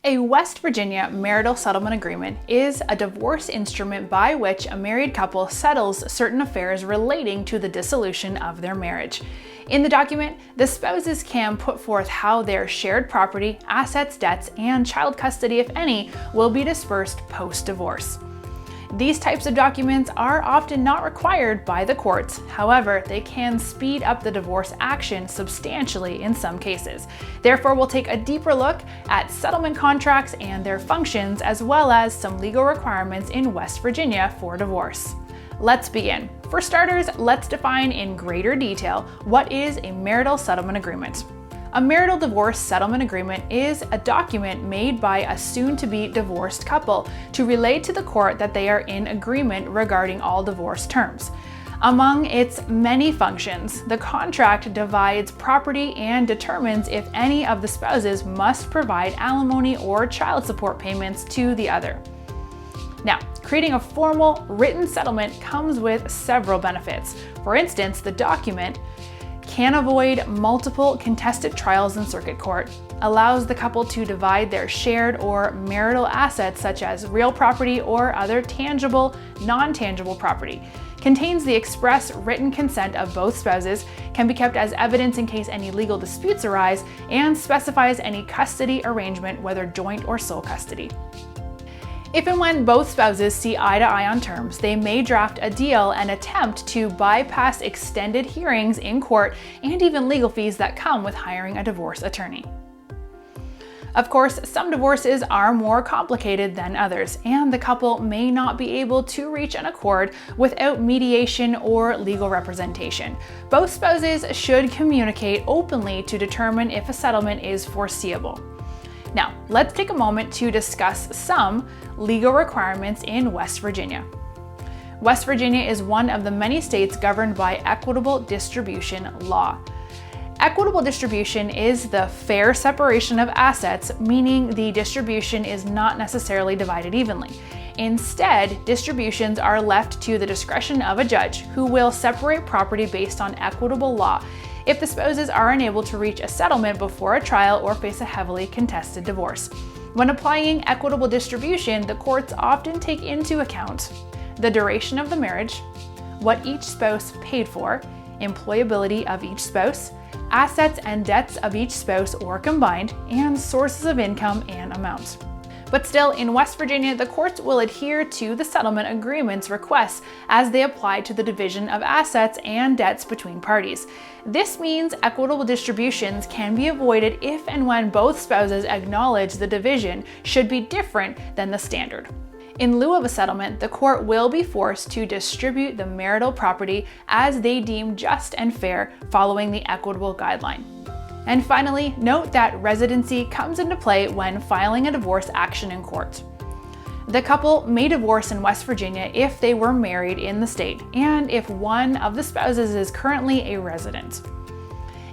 A West Virginia marital settlement agreement is a divorce instrument by which a married couple settles certain affairs relating to the dissolution of their marriage. In the document, the spouses can put forth how their shared property, assets, debts, and child custody, if any, will be dispersed post-divorce. These types of documents are often not required by the courts. However, they can speed up the divorce action substantially in some cases. Therefore, we'll take a deeper look at settlement contracts and their functions, as well as some legal requirements in West Virginia for divorce. Let's begin. For starters, let's define in greater detail what is a marital settlement agreement. A marital divorce settlement agreement is a document made by a soon-to-be divorced couple to relay to the court that they are in agreement regarding all divorce terms. Among its many functions, the contract divides property and determines if any of the spouses must provide alimony or child support payments to the other. Now, creating a formal written settlement comes with several benefits. For instance, the document can avoid multiple contested trials in circuit court, allows the couple to divide their shared or marital assets such as real property or other tangible, non-tangible property, contains the express written consent of both spouses, can be kept as evidence in case any legal disputes arise, and specifies any custody arrangement, whether joint or sole custody. If and when both spouses see eye to eye on terms, they may draft a deal and attempt to bypass extended hearings in court and even legal fees that come with hiring a divorce attorney. Of course, some divorces are more complicated than others, and the couple may not be able to reach an accord without mediation or legal representation. Both spouses should communicate openly to determine if a settlement is foreseeable. Now, let's take a moment to discuss some legal requirements in West Virginia. West Virginia is one of the many states governed by equitable distribution law. Equitable distribution is the fair separation of assets, meaning the distribution is not necessarily divided evenly. Instead, distributions are left to the discretion of a judge who will separate property based on equitable law if the spouses are unable to reach a settlement before a trial or face a heavily contested divorce. When applying equitable distribution, the courts often take into account the duration of the marriage, what each spouse paid for, employability of each spouse, assets and debts of each spouse or combined, and sources of income and amounts. But still, in West Virginia, the courts will adhere to the settlement agreement's requests as they apply to the division of assets and debts between parties. This means equitable distributions can be avoided if and when both spouses acknowledge the division should be different than the standard. In lieu of a settlement, the court will be forced to distribute the marital property as they deem just and fair following the equitable guideline. And finally, note that residency comes into play when filing a divorce action in court. The couple may divorce in West Virginia if they were married in the state and if one of the spouses is currently a resident.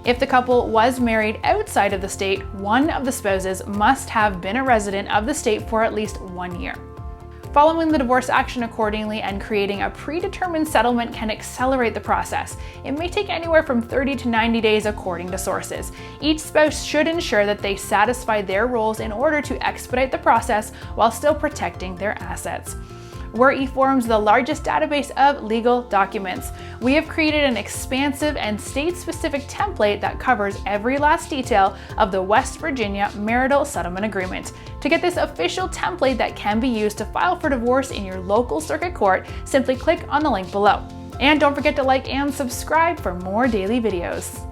If the couple was married outside of the state, one of the spouses must have been a resident of the state for at least 1 year. Following the divorce action accordingly and creating a predetermined settlement can accelerate the process. It may take anywhere from 30 to 90 days according to sources. Each spouse should ensure that they satisfy their roles in order to expedite the process while still protecting their assets. We're eForms, the largest database of legal documents. We have created an expansive and state-specific template that covers every last detail of the West Virginia marital settlement agreement. To get this official template that can be used to file for divorce in your local circuit court, simply click on the link below. And don't forget to like and subscribe for more daily videos.